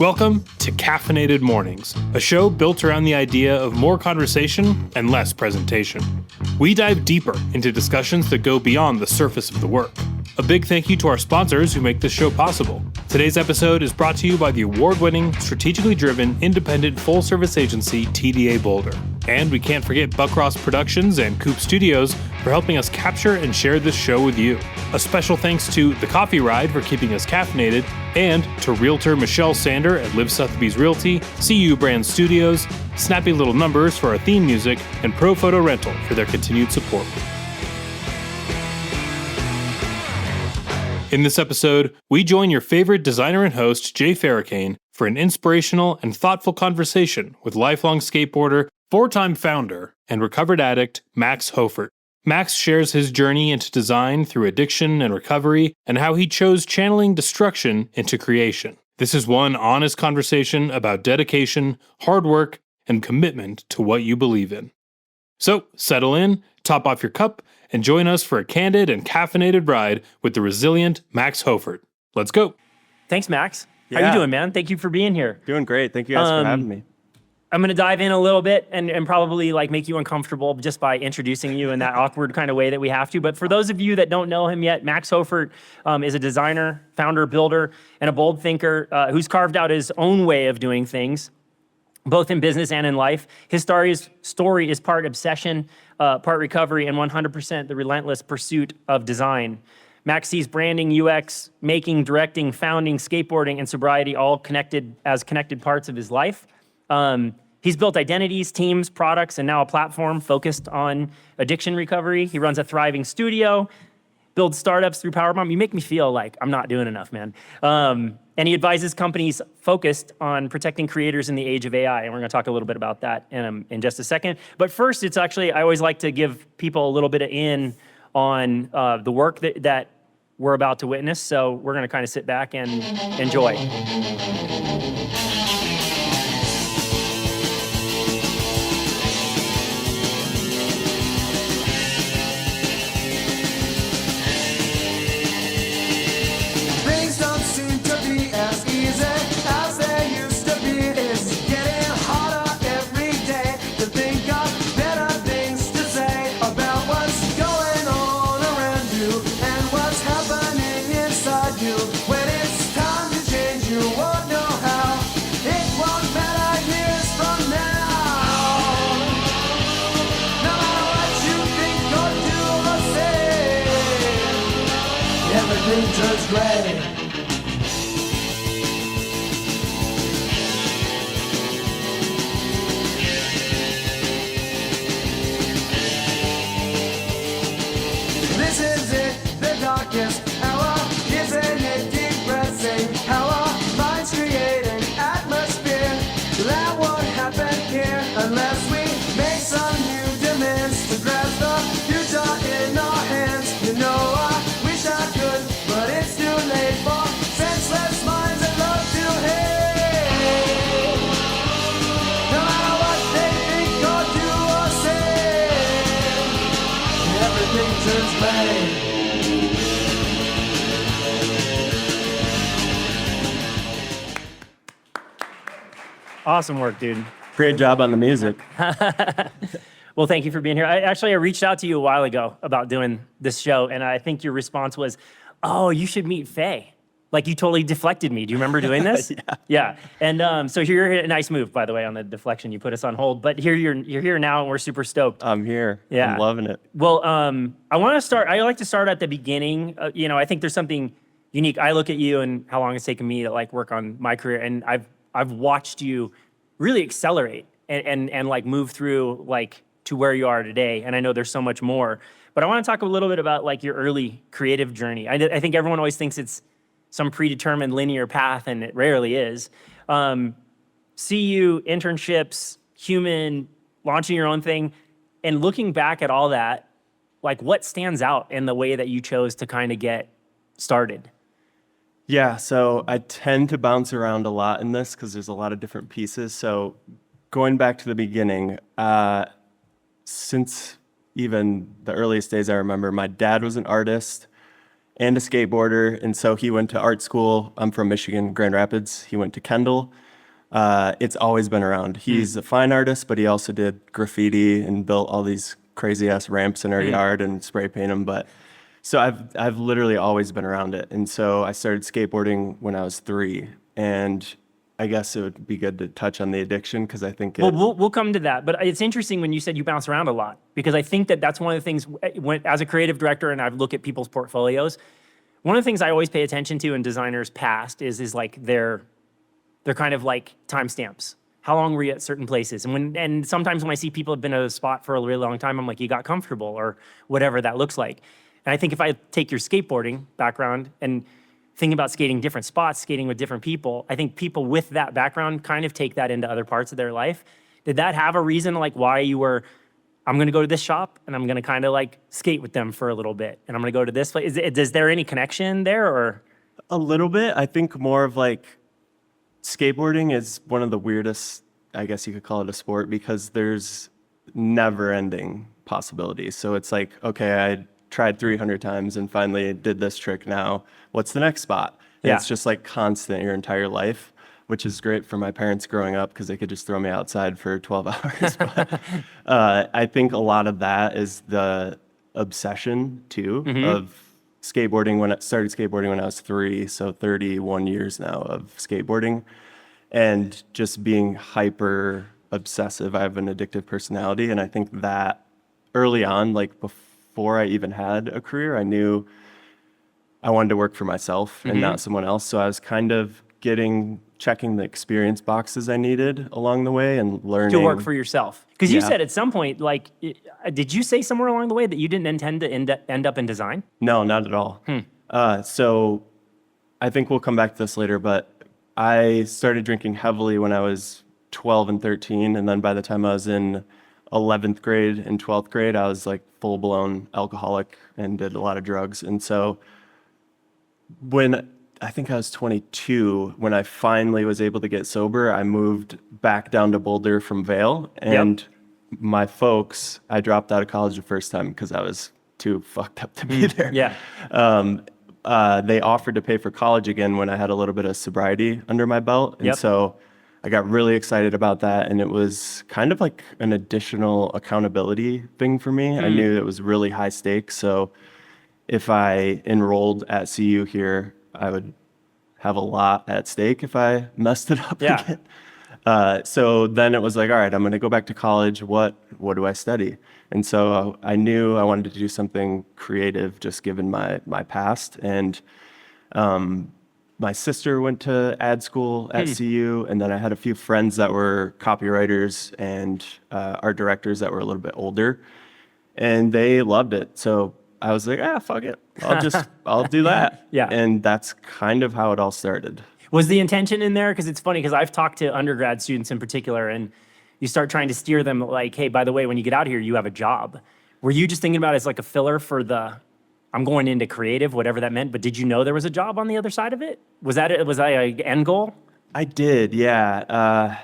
Welcome to Caffeinated Mornings, a show built around the idea of more conversation and less presentation. We dive deeper into discussions that go beyond the surface of the work. A big thank you to our sponsors who make this show possible. Today's episode is brought to you by the award-winning, strategically driven, independent full-service agency TDA Boulder. And we can't forget Buckross Productions and Coop Studios for helping us capture and share this show with you. A special thanks to The Coffee Ride for keeping us caffeinated, and to Realtor Michelle Sander at Liv Sotheby's Realty, CU Brand Studios, Snappy Little Numbers for our theme music, and Pro Photo Rental for their continued support. In this episode, we join your favorite designer and host, Jay Farrakane, for an inspirational and thoughtful conversation with lifelong skateboarder, four-time founder, and recovered addict, Max Hofert. Max shares his journey into design through addiction and recovery, and how he chose channeling destruction into creation. This is one honest conversation about dedication, hard work, and commitment to what you believe in. So, settle in, top off your cup, and join us for a candid and caffeinated ride with the resilient Max Hofert. Let's go. Thanks, Max. How you doing, man? Thank you for being here. Doing great. Thank you guys for having me. I'm going to dive in a little bit and probably make you uncomfortable just by introducing you in that awkward kind of way that we have to. But for those of you that don't know him yet, Max Hofert is a designer, founder, builder, and a bold thinker who's carved out his own way of doing things, both in business and in life. His story is part obsession, part recovery, and 100% the relentless pursuit of design. Max sees branding, UX, making, directing, founding, skateboarding, and sobriety all connected parts of his life. He's built identities, teams, products, and now a platform focused on addiction recovery. He runs a thriving studio, builds startups through Powerbomb. You make me feel like I'm not doing enough, man. And he advises companies focused on protecting creators in the age of AI. And we're gonna talk a little bit about that in just a second. But first, I always like to give people a little bit of in on the work that we're about to witness. So we're gonna kind of sit back and enjoy. Turns gray. This is it, the darkest hour. Isn't it depressing how our minds create an atmosphere that won't happen here unless we make some new demands to grasp the future in our hands. You know I wish I could, but it's too late for senseless minds that love to hate. No matter what they think or do or say, everything turns gray. Awesome work, dude. Great job on the music. Well, thank you for being here. I reached out to you a while ago about doing this show, and I think your response was, oh, you should meet Faye. Like, you totally deflected me. Do you remember doing this? Yeah. And so here, a nice move, by the way, on the deflection. You put us on hold, but here you're here now, and we're super stoked. I'm here. Yeah. I'm loving it. Well, I like to start at the beginning. I think there's something unique. I look at you and how long it's taken me to work on my career, and I've watched you really accelerate and move through to where you are today. And I know there's so much more, but I want to talk a little bit about your early creative journey. I think everyone always thinks it's some predetermined linear path, and it rarely is. CU, internships, human, launching your own thing, and looking back at all that, what stands out in the way that you chose to kind of get started? Yeah, so I tend to bounce around a lot in this because there's a lot of different pieces. So going back to the beginning, since even the earliest days I remember, my dad was an artist. and a skateboarder. And so he went to art school. I'm from Michigan, Grand Rapids. He went to Kendall. It's always been around. He's a fine artist, but he also did graffiti and built all these crazy ass ramps in our yard and spray paint them. But so I've literally always been around it. And so I started skateboarding when I was 3. And I guess it would be good to touch on the addiction because I think Well, we'll come to that. But it's interesting when you said you bounce around a lot, because I think that that's one of the things as a creative director, and I've looked at people's portfolios, one of the things I always pay attention to in designers past is like their kind of like timestamps. How long were you at certain places? And sometimes when I see people have been at a spot for a really long time, I'm like, you got comfortable or whatever that looks like. And I think if I take your skateboarding background and thinking about skating different spots, skating with different people, I think people with that background kind of take that into other parts of their life. Did that have a reason like why you were, I'm gonna go to this shop and I'm gonna kind of like skate with them for a little bit and I'm gonna go to this place? Is there any connection there or? a little bit. I think more of like skateboarding is one of the weirdest, I guess you could call it a sport, because there's never ending possibilities. So it's like, okay, I tried 300 times and finally did this trick. Now what's the next spot? And Yeah. it's just like constant your entire life, which is great for my parents growing up because they could just throw me outside for 12 hours. But I think a lot of that is the obsession too of skateboarding. When I started skateboarding when I was 3, so 31 years now of skateboarding, and just being hyper obsessive. I have an addictive personality, and I think that early on, like before I even had a career, I knew I wanted to work for myself and not someone else. So I was kind of checking the experience boxes I needed along the way and learning To work for yourself. Because you Yeah. said at some point, like, did you say somewhere along the way that you didn't intend to end up in design? No, not at all. So I think we'll come back to this later, but I started drinking heavily when I was 12 and 13. And then by the time I was in 11th grade and 12th grade, I was like full blown alcoholic and did a lot of drugs. And so when I think I was 22, when I finally was able to get sober, I moved back down to Boulder from Vail. And my folks, I dropped out of college the first time because I was too fucked up to be there. Yeah. They offered to pay for college again when I had a little bit of sobriety under my belt. And Yep. so I got really excited about that. And it was kind of like an additional accountability thing for me. I knew it was really high stakes. So if I enrolled at CU here, I would have a lot at stake if I messed it up Yeah. again. So then it was like, all right, I'm going to go back to college. What do I study? And so I knew I wanted to do something creative, just given my past. And my sister went to ad school at CU, and then I had a few friends that were copywriters and art directors that were a little bit older, and they loved it. So I was like, fuck it. I'll do that. Yeah. And that's kind of how it all started. Was the intention in there? Because it's funny, because I've talked to undergrad students in particular, and you start trying to steer them like, hey, by the way, when you get out here, you have a job. Were you just thinking about it as like a filler for I'm going into creative, whatever that meant, but did you know there was a job on the other side of it? Was that an end goal? I did, yeah.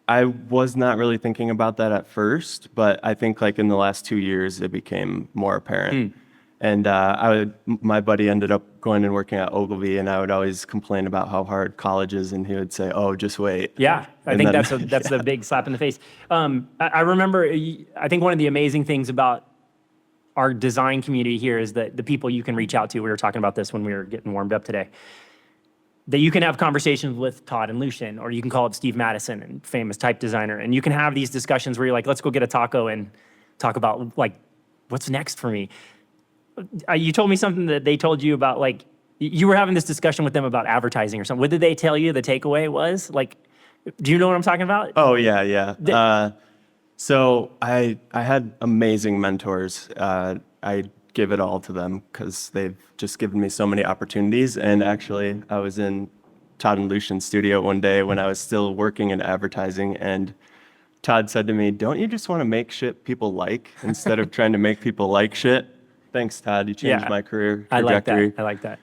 I was not really thinking about that at first, but I think like in the last 2 years, it became more apparent. And my buddy ended up going and working at Ogilvy, and I would always complain about how hard college is, and he would say, "Oh, just wait." Yeah, I And think then- that's the big slap in the face. I remember, I think one of the amazing things about our design community here is that the people you can reach out to. We were talking about this when we were getting warmed up today. That you can have conversations with Todd and Lucian, or you can call up Steve Madison, and famous type designer, and you can have these discussions where you're like, let's go get a taco and talk about like, what's next for me. You told me something that they told you about, like, you were having this discussion with them about advertising or something. What did they tell you the takeaway was? Like, do you know what I'm talking about? Oh yeah. So I had amazing mentors. I give it all to them because they've just given me so many opportunities. And actually, I was in Todd and Lucian's studio one day when I was still working in advertising, and Todd said to me, "Don't you just want to make shit people like instead of trying to make people like shit?" Thanks, Todd. You changed Yeah. my career I like trajectory. that. I like that.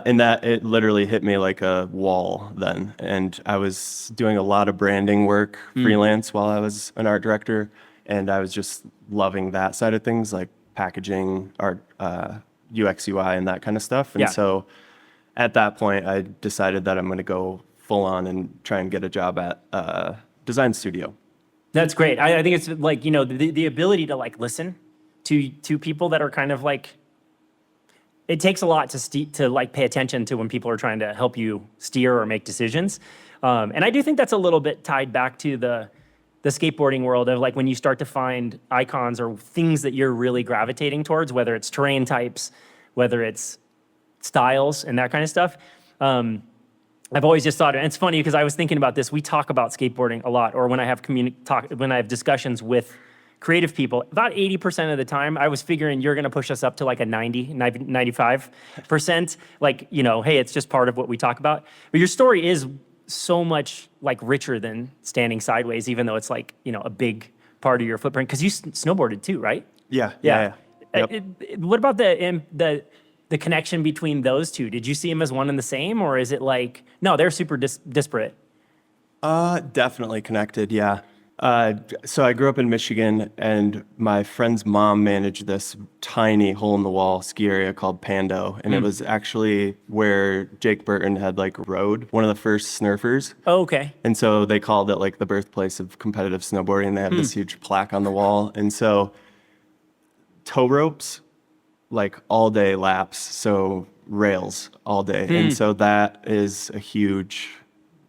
And that it literally hit me like a wall then. And I was doing a lot of branding work freelance while I was an art director. And I was just loving that side of things, like packaging, art, UX, UI, and that kind of stuff. And Yeah. so at that point, I decided that I'm going to go full on and try and get a job at a design studio. That's great. I think it's like, the ability to like listen to people that are kind of like, it takes a lot to like pay attention to when people are trying to help you steer or make decisions. And I do think that's a little bit tied back to the skateboarding world of like when you start to find icons or things that you're really gravitating towards, whether it's terrain types, whether it's styles and that kind of stuff. I've always just thought, and it's funny because I was thinking about this. We talk about skateboarding a lot, or when I have when I have discussions with creative people, about 80% of the time, I was figuring you're going to push us up to like a 95%. Like, hey, it's just part of what we talk about. But your story is so much like richer than standing sideways, even though it's like, a big part of your footprint. Because you snowboarded too, right? Yeah. Yeah. Yep. What about the connection between those two? Did you see them as one and the same, or is it like, no, they're super disparate? Definitely connected, yeah. So I grew up in Michigan, and my friend's mom managed this tiny hole-in-the-wall ski area called Pando, and it was actually where Jake Burton had like rode, one of the first snurfers. Oh, okay. And so they called it like the birthplace of competitive snowboarding. They have this huge plaque on the wall. And so tow ropes, like all day laps, so rails all day. And so that is a huge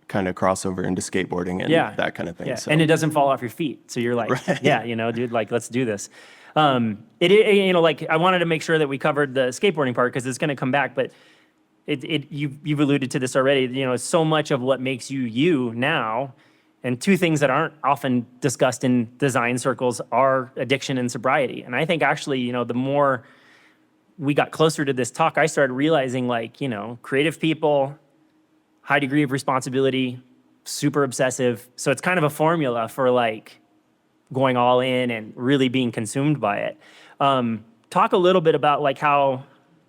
kind of crossover into skateboarding and that kind of thing. Yeah. So. And it doesn't fall off your feet. So you're like, Right. dude, like, let's do this. Like I wanted to make sure that we covered the skateboarding part because it's going to come back, but you've alluded to this already, so much of what makes you now, and two things that aren't often discussed in design circles are addiction and sobriety. And I think actually, the more we got closer to this talk, I started realizing like, creative people, high degree of responsibility, super obsessive. So it's kind of a formula for like going all in and really being consumed by it. Talk a little bit about like how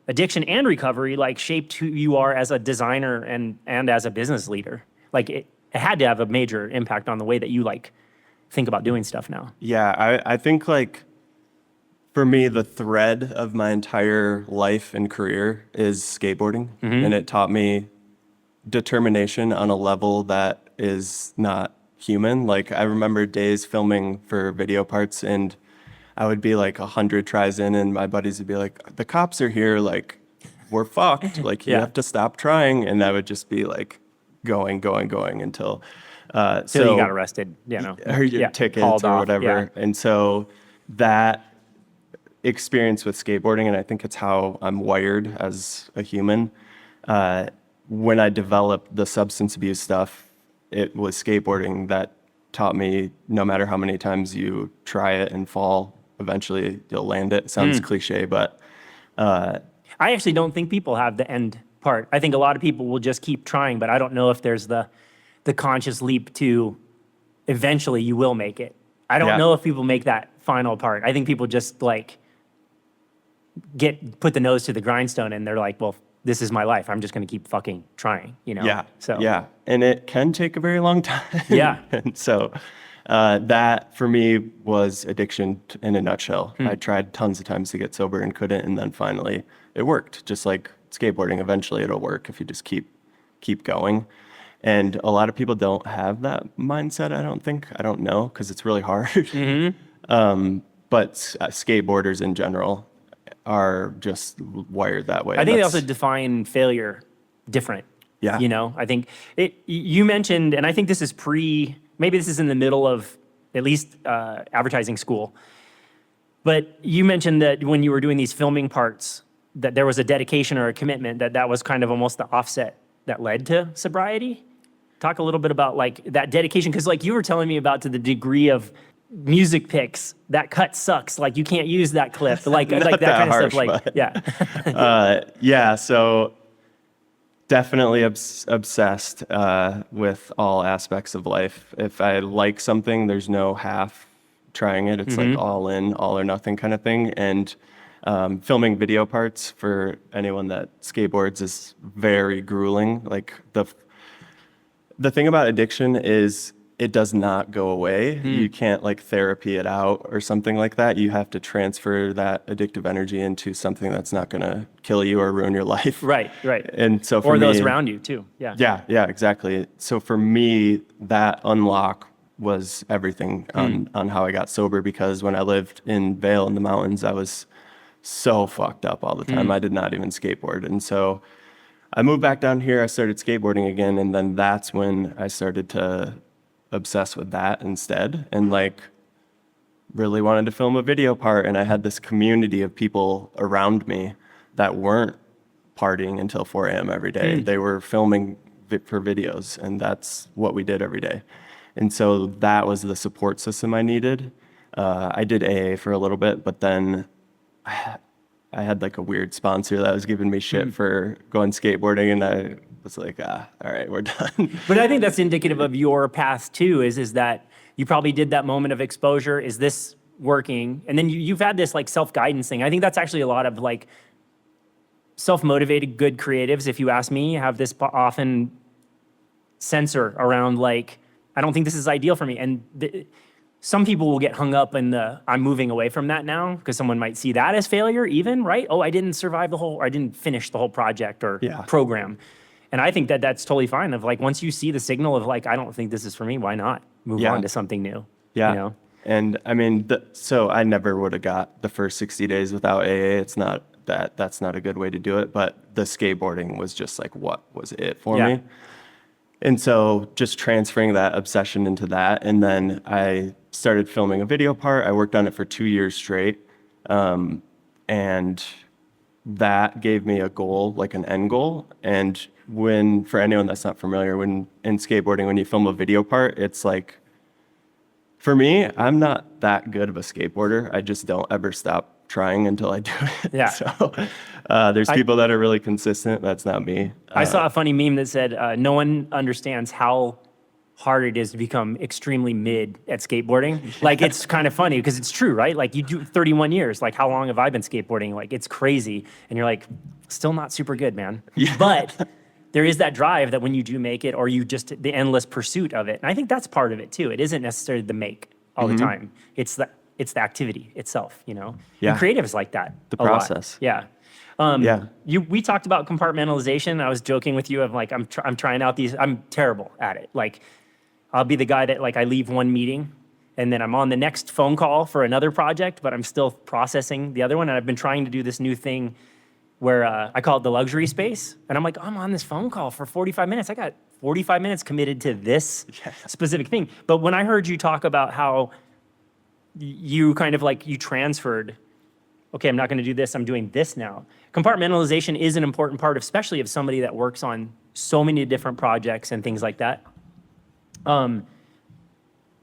addiction and recovery like shaped who you are as a designer and as a business leader. Like it had to have a major impact on the way that you like think about doing stuff now. Yeah, I think like for me, the thread of my entire life and career is skateboarding. And it taught me determination on a level that is not human. Like I remember days filming for video parts, and I would be like 100 tries in, and my buddies would be like, the cops are here, like we're fucked, like you have to stop trying. And I would just be like going until So you got arrested, or your tickets or whatever. Yeah. And so that experience with skateboarding, and I think it's how I'm wired as a human. When I developed the substance abuse stuff, it was skateboarding that taught me no matter how many times you try it and fall, eventually you'll land it. Sounds cliche, but I actually don't think people have the end part. I think a lot of people will just keep trying, but I don't know if there's the conscious leap to eventually you will make it. I don't know if people make that final part. I think people just like put the nose to the grindstone and they're like, well, this is my life. I'm just going to keep fucking trying, Yeah. So yeah. And it can take a very long time. Yeah. And so that for me was addiction in a nutshell. I tried tons of times to get sober and couldn't. And then finally it worked. Just like skateboarding, eventually it'll work if you just keep going. And a lot of people don't have that mindset, I don't think. I don't know, because it's really hard. But skateboarders in general are just wired that way. I think they also define failure different. Yeah. I think you mentioned, and I think this is maybe this is in the middle of at least advertising school, but you mentioned that when you were doing these filming parts, that there was a dedication or a commitment that was kind of almost the offset that led to sobriety. Talk a little bit about like that dedication, because like you were telling me about to the degree of music picks, that cut sucks, like you can't use that clip, like that kind of stuff, like yeah. So definitely obsessed with all aspects of life. If I like something, there's no half trying it. It's like all in, all or nothing kind of thing. And filming video parts for anyone that skateboards is very grueling. Like the thing about addiction is it does not go away. You can't like therapy it out or something like that. You have to transfer that addictive energy into something that's not going to kill you or ruin your life. Right. And so for Or me, those around you too. Yeah. yeah, exactly. So for me, that unlock was everything on how I got sober, because when I lived in Vail in the mountains, I was so fucked up all the time. I did not even skateboard. And so I moved back down here, I started skateboarding again, and then that's when I started to obsess with that instead, and like really wanted to film a video part. And I had this community of people around me that weren't partying until 4 a.m. every day. They were filming for videos, and that's what we did every day. And so that was the support system I needed. I did AA for a little bit, but then I had like a weird sponsor that was giving me shit for going skateboarding, and I was like, all right, we're done. But I think that's indicative of your path too, is that you probably did that moment of exposure. Is this working? And then you've had this like self-guidance thing. I think that's actually a lot of like self-motivated good creatives, if you ask me, have this often censor around like, I don't think this is ideal for me. And some people will get hung up in the, I'm moving away from that now, because someone might see that as failure even, right? Oh, I didn't survive or I didn't finish the whole project or program. And I think that that's totally fine. Of like, once you see the signal of like, I don't think this is for me, why not move on to something new? Yeah. You know? And I mean, so I never would have got the first 60 days without AA. It's not that's not a good way to do it, but the skateboarding was just like, what was it for me? And so just transferring that obsession into that. And then I started filming a video part. I worked on it for 2 years straight. And that gave me a goal, like an end goal. And for anyone that's not familiar, when in skateboarding, when you film a video part, it's like, for me, I'm not that good of a skateboarder. I just don't ever stop trying until I do it. Yeah. So there's people that are really consistent. That's not me. I saw a funny meme that said, no one understands how hard it is to become extremely mid at skateboarding. Like, it's kind of funny because it's true, right? Like, you do 31 years. Like, how long have I been skateboarding? Like, it's crazy. And you're like, still not super good, man. Yeah. But there is that drive that when you do make it, or you just, the endless pursuit of it. And I think that's part of it too. It isn't necessarily the make all the time. It's the activity itself, you know? Yeah. And creative is like that. The a lot. process. Yeah. We talked about compartmentalization. I was joking with you of like, I'm trying out these, I'm terrible at it. Like, I'll be the guy that like, I leave one meeting and then I'm on the next phone call for another project, but I'm still processing the other one. And I've been trying to do this new thing where I call it the luxury space. And I'm like, I'm on this phone call for 45 minutes. I got 45 minutes committed to this specific thing. But when I heard you talk about how you kind of like, you transferred, okay, I'm not going to do this, I'm doing this now. Compartmentalization is an important part, especially of somebody that works on so many different projects and things like that.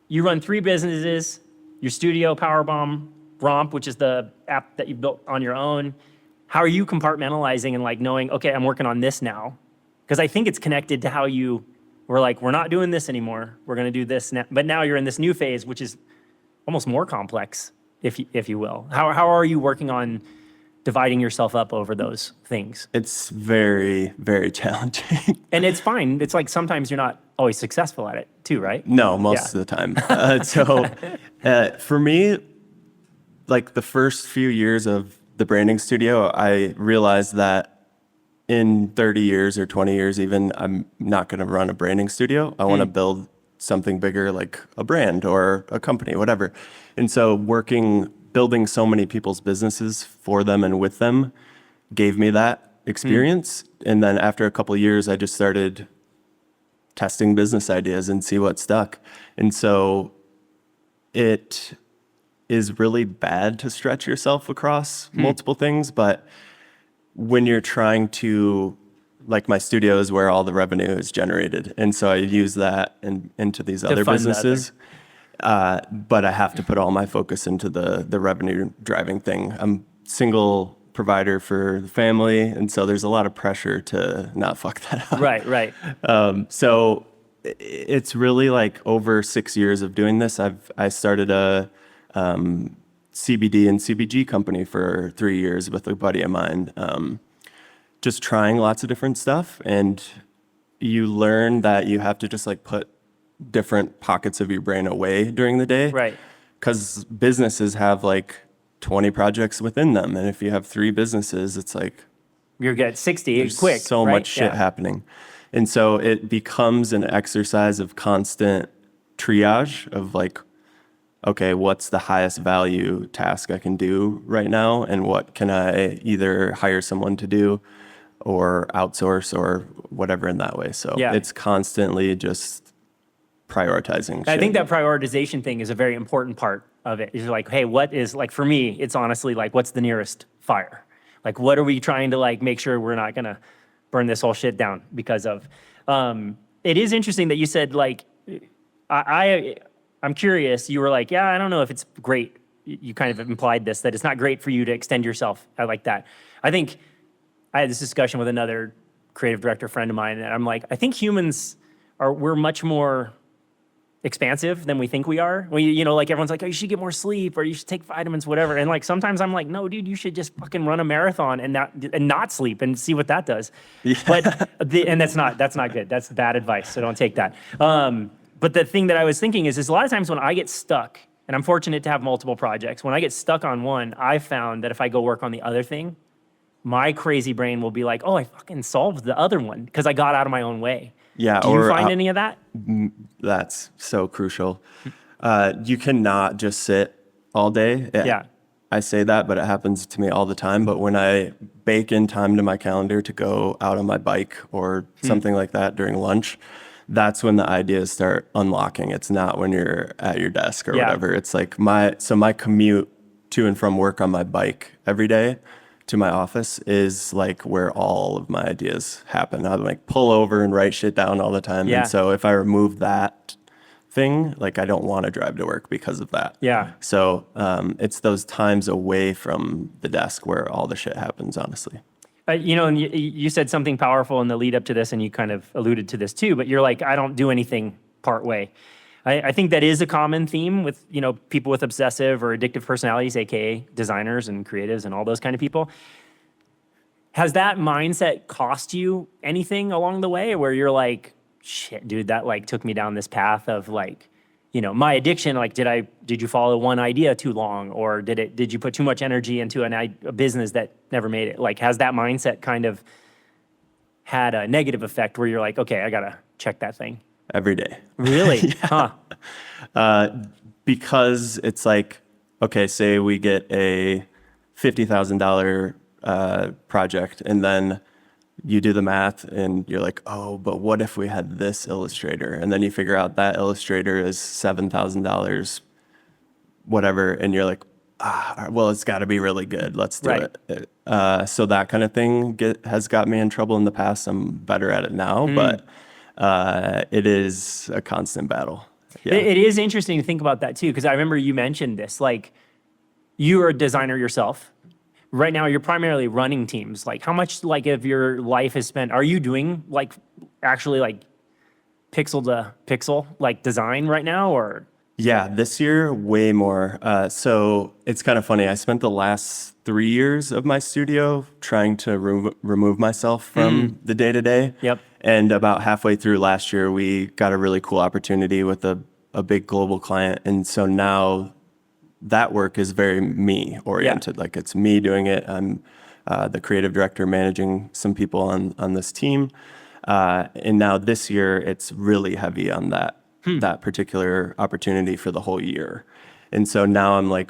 You run 3 businesses, your studio, Powerbomb, Romp, which is the app that you built on your own. How are you compartmentalizing and like knowing, okay, I'm working on this now? Because I think it's connected to how you were like, we're not doing this anymore. We're going to do this now. But now you're in this new phase, which is almost more complex, if you will. How are you working on dividing yourself up over those things? It's very, very challenging. And it's fine. It's like sometimes you're not always successful at it too, right? No, most of the time. For me, like the first few years of the branding studio, I realized that in 30 years or 20 years even, I'm not going to run a branding studio. I want to build something bigger, like a brand or a company, whatever. And so building so many people's businesses for them and with them gave me that experience. And then after a couple of years, I just started testing business ideas and see what stuck. And so it is really bad to stretch yourself across multiple things, but when you're trying to, like my studio is where all the revenue is generated. And so I use that into these other businesses. But I have to put all my focus into the revenue driving thing. I'm single provider for the family. And so there's a lot of pressure to not fuck that up. Right. So it's really like over 6 years of doing this. I started a CBD and CBG company for 3 years with a buddy of mine. Just trying lots of different stuff, and you learn that you have to just like put different pockets of your brain away during the day. Right. Because businesses have like 20 projects within them. And if you have 3 businesses, it's like You're good. 60 there's quick. so right? much shit happening. And so it becomes an exercise of constant triage of like, okay, what's the highest value task I can do right now? And what can I either hire someone to do or outsource or whatever in that way. So Yeah. it's constantly just prioritizing. I shit. think that prioritization thing is a very important part of it. Is like, hey, what is like for me? It's honestly like, what's the nearest fire? Like, what are we trying to like make sure we're not gonna burn this whole shit down because of? It is interesting that you said like, I'm curious. You were like, yeah, I don't know if it's great. You kind of implied this that it's not great for you to extend yourself. I like that. I think I had this discussion with another creative director friend of mine, and I'm like, I think humans we're much more expansive than we think we are. Like everyone's like, oh, you should get more sleep or you should take vitamins, whatever. And like sometimes I'm like, no, dude, you should just fucking run a marathon and not sleep and see what that does. Yeah. But and that's not good. That's bad advice. So don't take that. But the thing that I was thinking is a lot of times when I get stuck, and I'm fortunate to have multiple projects, when I get stuck on one, I found that if I go work on the other thing, my crazy brain will be like, oh, I fucking solved the other one because I got out of my own way. Yeah. Do you find any of that? That's so crucial. You cannot just sit all day. Yeah. I say that, but it happens to me all the time. But when I bake in time to my calendar to go out on my bike or something like that during lunch, that's when the ideas start unlocking. It's not when you're at your desk or whatever. It's like my commute to and from work on my bike every day to my office is like where all of my ideas happen. I like pull over and write shit down all the time. Yeah. And so if I remove that thing, like I don't want to drive to work because of that. Yeah. So it's those times away from the desk where all the shit happens, honestly. And you said something powerful in the lead up to this, and you kind of alluded to this too, but you're like, I don't do anything part way. I think that is a common theme with, people with obsessive or addictive personalities, AKA designers and creatives and all those kind of people. Has that mindset cost you anything along the way where you're like, shit, dude, that like took me down this path of like, my addiction, like, did you follow one idea too long, or did you put too much energy into a business that never made it? Like, has that mindset kind of had a negative effect where you're like, okay, I gotta check that thing? Every day. Really? Yeah. Huh. Because it's like, okay, say we get a $50,000 project, and then you do the math and you're like, oh, but what if we had this illustrator? And then you figure out that illustrator is $7,000, whatever. And you're like, well, it's got to be really good. Let's do it. So that kind of thing has got me in trouble in the past. I'm better at it now, but it is a constant battle. Yeah. It is interesting to think about that too, because I remember you mentioned this, like you are a designer yourself. Right now, you're primarily running teams. Like, how much like of your life is spent? Are you doing like actually like pixel to pixel like design right now, or? Yeah, this year way more. So it's kind of funny. I spent the last 3 years of my studio trying to remove myself from the day to day. Yep. And about halfway through last year, we got a really cool opportunity with a big global client, and so now that work is very me oriented. Like it's me doing it. I'm the creative director managing some people on this team. And now this year it's really heavy on that particular opportunity for the whole year. And so now I'm like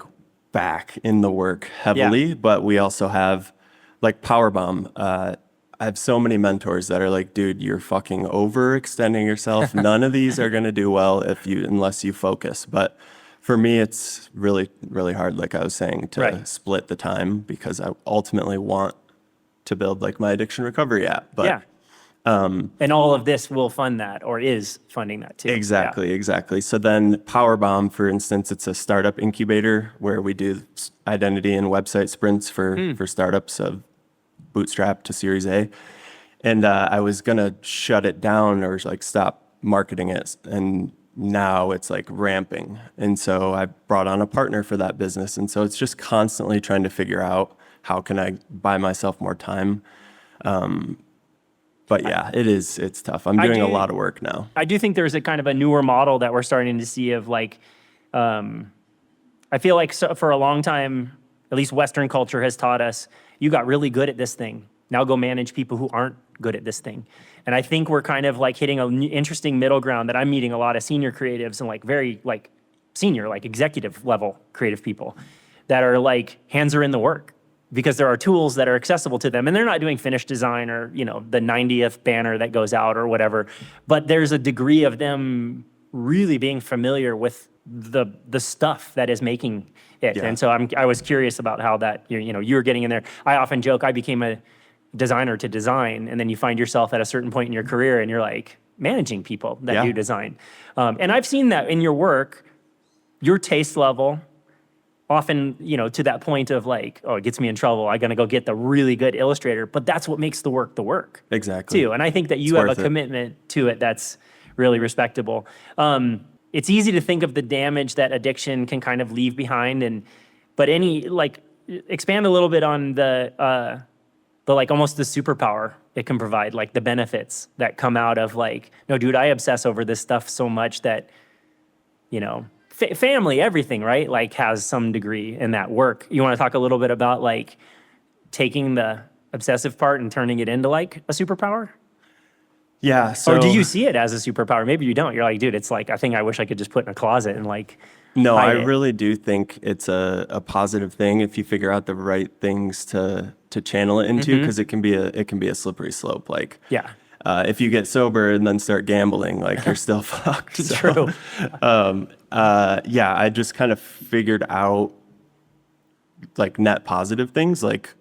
back in the work heavily, but we also have like Powerbomb. I have so many mentors that are like, dude, you're fucking overextending yourself. None of these are going to do well unless you focus. But for me, it's really, really hard, like I was saying, to split the time because I ultimately want to build like my addiction recovery app. But and all of this will fund that or is funding that too. Exactly. So then Powerbomb, for instance, it's a startup incubator where we do identity and website sprints for startups of bootstrap to Series A. And I was going to shut it down or like stop marketing it. And now it's like ramping. And so I brought on a partner for that business. And so it's just constantly trying to figure out how can I buy myself more time. But yeah, it's tough. I'm I doing a do- lot of work now. I do think there's a kind of a newer model that we're starting to see of like, I feel like for a long time, at least Western culture has taught us, you got really good at this thing. Now go manage people who aren't good at this thing. And I think we're kind of like hitting an interesting middle ground that I'm meeting a lot of senior creatives and like very like senior, like executive level creative people that are like hands are in the work because there are tools that are accessible to them and they're not doing finished design or, you know, the 90th banner that goes out or whatever, but there's a degree of them really being familiar with the stuff that is making it. Yeah. And so I was curious about how that, you know, you were getting in there. I often joke I became a designer to design, and then you find yourself at a certain point in your career and you're like managing people that Yeah. do design. And I've seen that in your work, your taste level, often, you know, to that point of like, oh, it gets me in trouble. I'm going to go get the really good illustrator, but that's what makes the work Exactly. too. And I think that you have a worth it. commitment to it that's really respectable. It's easy to think of the damage that addiction can kind of leave behind, but any like expand a little bit on the like almost the superpower it can provide, like the benefits that come out of like, no, dude, I obsess over this stuff so much that, you know, family, everything, right? Like has some degree in that work. You want to talk a little bit about like taking the obsessive part and turning it into like a superpower? Yeah. So Or do you see it as a superpower? Maybe you don't. You're like, dude, it's like a thing I wish I could just put in a closet and like No, I hide it. really do think it's a positive thing if you figure out the right things to channel it into, because it can be a slippery slope. Like, Yeah. if you get sober and then start gambling, like you're still fucked. So, True. yeah, I just kind of figured out like net positive things, like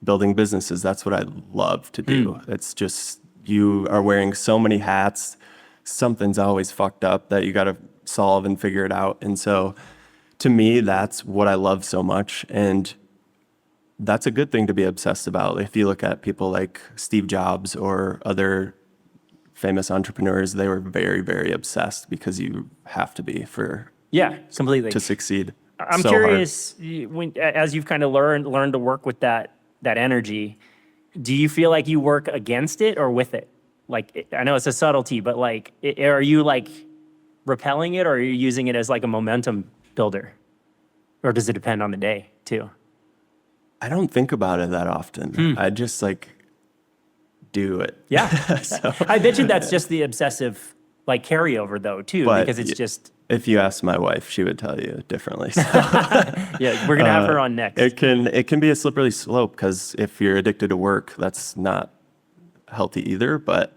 building businesses. That's what I love to do. It's just you are wearing so many hats. Something's always fucked up that you got to solve and figure it out. And so to me, that's what I love so much. And that's a good thing to be obsessed about. If you look at people like Steve Jobs or other famous entrepreneurs, they were very, very obsessed because you have to be Yeah, completely. to succeed. I'm so hard. curious, as you've kind of learned to work with that energy, do you feel like you work against it or with it? Like, I know it's a subtlety, but like, are you like repelling it or are you using it as like a momentum builder? Or does it depend on the day too? I don't think about it that often. I just like do it. Yeah. So, I bet you that's just the obsessive like carryover though too, But because it's y- just, if you ask my wife, she would tell you differently. So, yeah, we're going to have her on next. it can be a slippery slope, because if you're addicted to work, that's not healthy either. But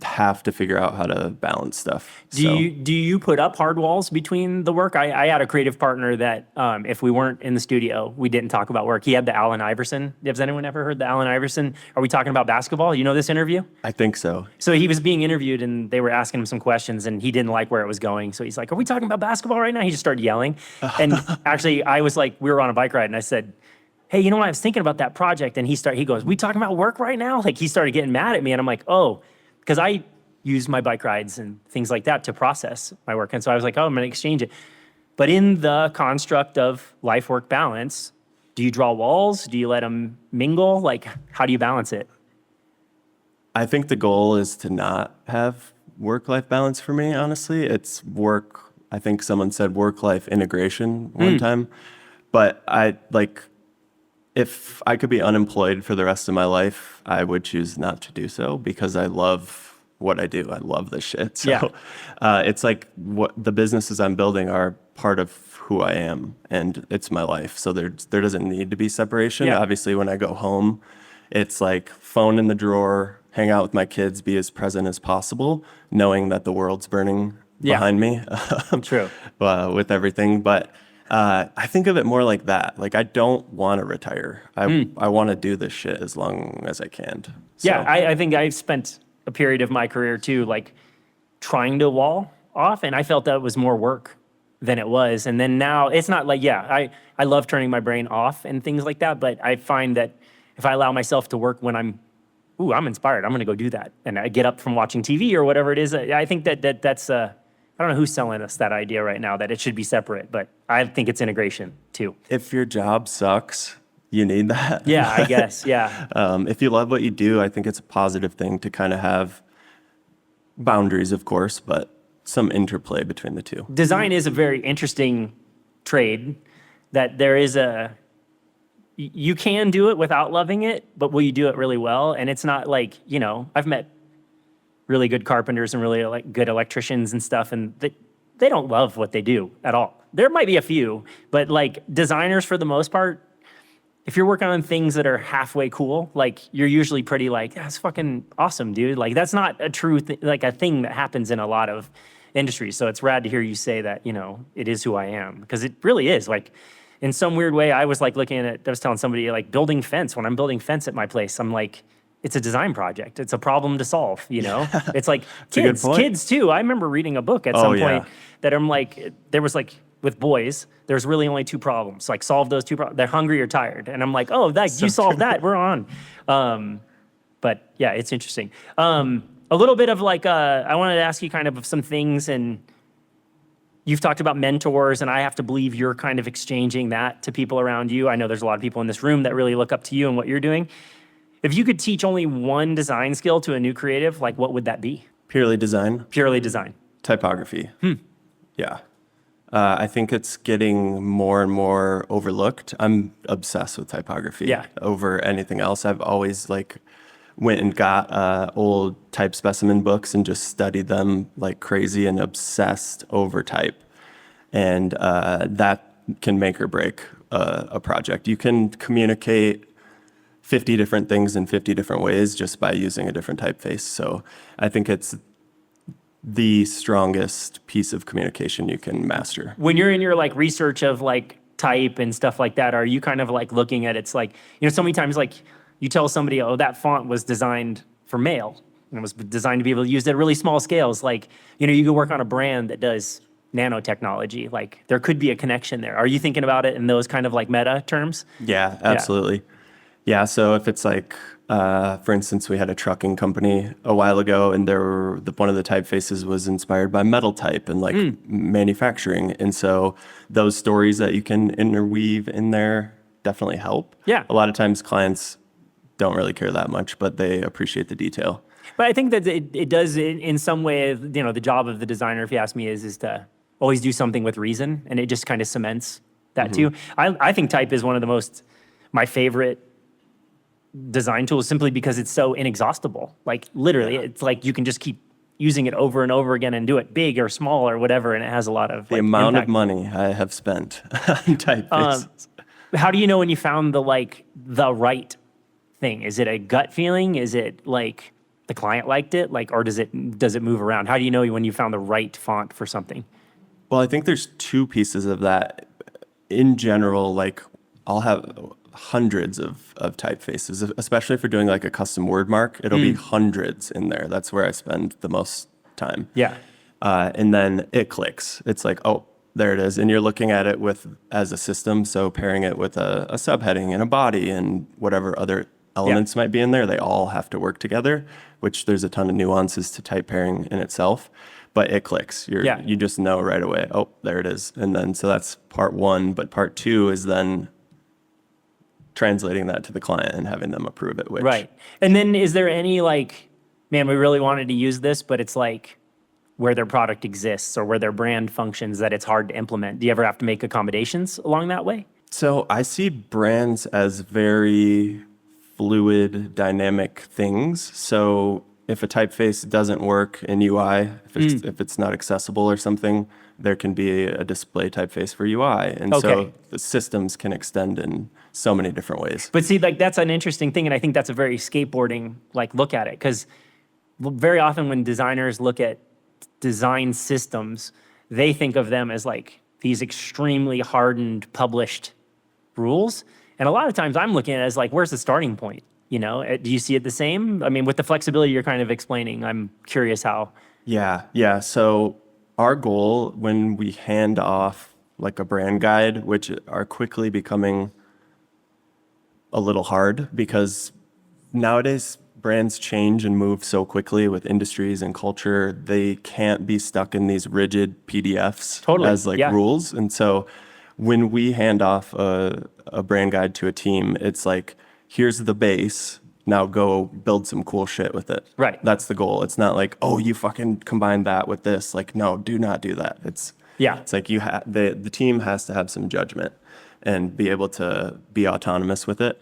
have to figure out how to balance stuff. Do you put up hard walls between the work? I had a creative partner that if we weren't in the studio, we didn't talk about work. He had the Allen Iverson. Has anyone ever heard the Allen Iverson? Are we talking about basketball? You know this interview? I think so. So he was being interviewed and they were asking him some questions and he didn't like where it was going. So he's like, are we talking about basketball right now? He just started yelling. And actually I was like, we were on a bike ride and I said, hey, you know what? I was thinking about that project. And he goes, we talking about work right now? Like he started getting mad at me and I'm like, oh, because I use my bike rides and things like that to process my work. And so I was like, oh, I'm going to exchange it. But in the construct of life-work balance, do you draw walls? Do you let them mingle? Like, how do you balance it? I think the goal is to not have work-life balance for me, honestly. It's work. I think someone said work-life integration one time. But if I could be unemployed for the rest of my life, I would choose not to do so, because I love what I do. I love this shit. So Yeah. it's like what the businesses I'm building are part of who I am, and it's my life. So there doesn't need to be separation. Yeah. Obviously, when I go home, it's like phone in the drawer, hang out with my kids, be as present as possible, knowing that the world's burning Yeah. behind me. True. With everything. But I think of it more like that. Like, I don't want to retire. I want to do this shit as long as I can. So, Yeah, I think I spent a period of my career too, like trying to wall off, and I felt that was more work than it was. And then now it's not like, yeah, I love turning my brain off and things like that, but I find that if I allow myself to work when I'm inspired, I'm going to go do that. And I get up from watching TV or whatever it is. I think that's I don't know who's selling us that idea right now that it should be separate, but I think it's integration too. if your job sucks, you need that. Yeah, I guess. Yeah. If you love what you do, I think it's a positive thing to kind of have boundaries, of course, but some interplay between the two. Design is a very interesting trade that there is you can do it without loving it, but will you do it really well? And it's not like, I've met really good carpenters and really good electricians and stuff, and they don't love what they do at all. There might be a few, but like designers for the most part, if you're working on things that are halfway cool, like you're usually pretty like, that's fucking awesome, dude. Like that's not a true like a thing that happens in a lot of industries. So it's rad to hear you say that, it is who I am, because it really is. Like in some weird way, I was like I was telling somebody like building fence. When I'm building fence at my place, I'm like, it's a design project. It's a problem to solve, It's like kids too. I remember reading a book at some point that I'm like, there was like, with boys, there's really only two problems. Like solve those two problems. They're hungry or tired. And I'm like, oh, you solved that. We're on. But yeah, it's interesting. A little bit of like, I wanted to ask you kind of some things, and you've talked about mentors, and I have to believe you're kind of exchanging that to people around you. I know there's a lot of people in this room that really look up to you and what you're doing. If you could teach only one design skill to a new creative, like what would that be? Purely design. Purely design. Typography. Yeah. I think it's getting more and more overlooked. I'm obsessed with typography over anything else. I've always went and got old type specimen books and just studied them like crazy and obsessed over type. And that can make or break a project. You can communicate 50 different things in 50 different ways just by using a different typeface. So I think it's the strongest piece of communication you can master. When you're in your research of type and stuff like that, are you kind of looking at it's so many times you tell somebody, oh, that font was designed for mail and it was designed to be able to use at really small scales. You go work on a brand that does nanotechnology. There could be a connection there. Are you thinking about it in those kind of meta terms? Yeah, absolutely. Yeah, so if it's for instance, we had a trucking company a while ago, and one of the typefaces was inspired by metal type and manufacturing. And so those stories that you can interweave in there definitely help. Yeah. A lot of times clients don't really care that much, but they appreciate the detail. But I think that it does in some way, the job of the designer, if you ask me, is to always do something with reason, and it just kind of cements that too. I think type is one of my favorite design tools, simply because it's so inexhaustible. Literally, it's you can just keep using it over and over again and do it big or small or whatever, and it has a lot of the amount impact. of money I have spent on typefaces. How do you know when you found the right thing? Is it a gut feeling? Is it the client liked it? Or does it move around? How do you know when you found the right font for something? Well, I think there's two pieces of that. In general, I'll have hundreds of typefaces, especially if you're doing a custom word mark. It'll be hundreds in there. That's where I spend the most time. Yeah. And then it clicks. It's oh, there it is. And you're looking at it as a system. So pairing it with a subheading and a body and whatever other elements might be in there, they all have to work together, which there's a ton of nuances to type pairing in itself. But it clicks. You just know right away, oh, there it is. And then, so that's part one. But part two is then translating that to the client and having them approve it. Right. And then is there any man, we really wanted to use this, but it's where their product exists or where their brand functions that it's hard to implement? Do you ever have to make accommodations along that way? So I see brands as very fluid, dynamic things. So if a typeface doesn't work in UI, if it's not accessible or something, there can be a display typeface for UI. And so the systems can extend in so many different ways. But see, that's an interesting thing, and I think that's a very skateboarding look at it, because very often when designers look at design systems, they think of them as these extremely hardened, published rules. And a lot of times I'm looking at it as where's the starting point? Do you see it the same? I mean, with the flexibility you're kind of explaining, I'm curious how. Yeah. So our goal when we hand off a brand guide, which are quickly becoming a little hard because nowadays brands change and move so quickly with industries and culture, they can't be stuck in these rigid PDFs as rules. And so when we hand off a brand guide to a team, it's like, here's the base. Now go build some cool shit with it. Right. That's the goal. It's not like, oh, you fucking combine that with this. Like, no, do not do that. It's like the team has to have some judgment and be able to be autonomous with it.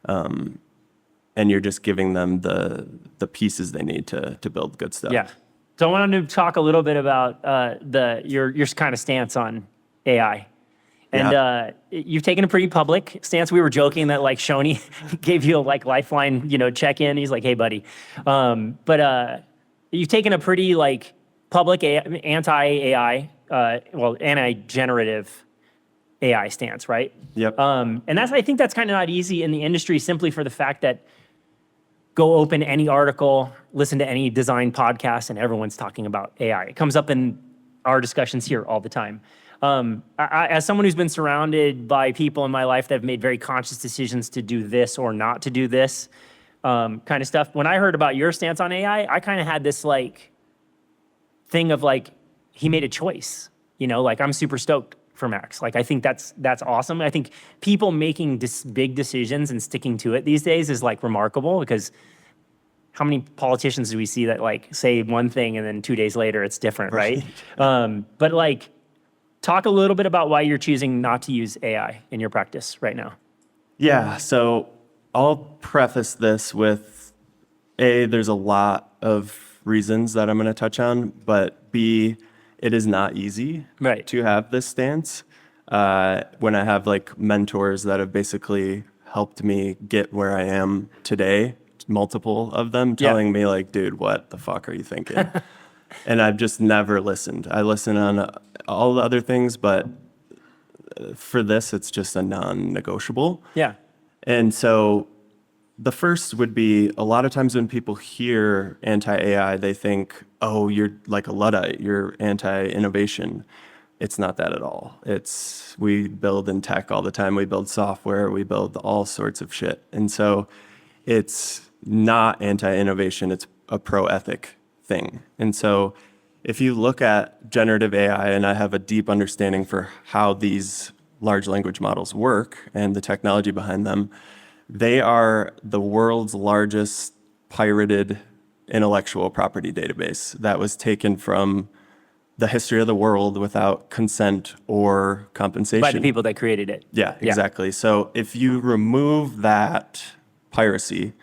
And you're just giving them the pieces they need to build good stuff. Yeah. So I wanted to talk a little bit about your kind of stance on AI. And you've taken a pretty public stance. We were joking that like Shoney gave you a like lifeline, check-in. He's like, hey, buddy. But you've taken a pretty like public anti-AI, anti-generative AI stance, right? Yep. And I think that's kind of not easy in the industry simply for the fact that go open any article, listen to any design podcast, and everyone's talking about AI. It comes up in our discussions here all the time. As someone who's been surrounded by people in my life that have made very conscious decisions to do this or not to do this kind of stuff, when I heard about your stance on AI, I kind of had this like thing of like, he made a choice, like I'm super stoked for Max. Like, I think that's awesome. I think people making big decisions and sticking to it these days is like remarkable, because how many politicians do we see that like say one thing and then 2 days later it's different, right? But like, talk a little bit about why you're choosing not to use AI in your practice right now. Yeah, so I'll preface this with there's a lot of reasons that I'm going to touch on, but B, it is not easy to have this stance. When I have like mentors that have basically helped me get where I am today, multiple of them telling me like, dude, what the fuck are you thinking? And I've just never listened. I listen on all the other things, but for this, it's just a non-negotiable. Yeah. And so the first would be, a lot of times when people hear anti-AI, they think, oh, you're like a Luddite, you're anti-innovation. It's not that at all. We build in tech all the time. We build software, we build all sorts of shit. And so it's not anti-innovation, it's a pro-ethic thing. And so if you look at generative AI, and I have a deep understanding for how these large language models work and the technology behind them, they are the world's largest pirated intellectual property database that was taken from the history of the world without consent or compensation. By the people that created it. Yeah, exactly. So if you remove that piracy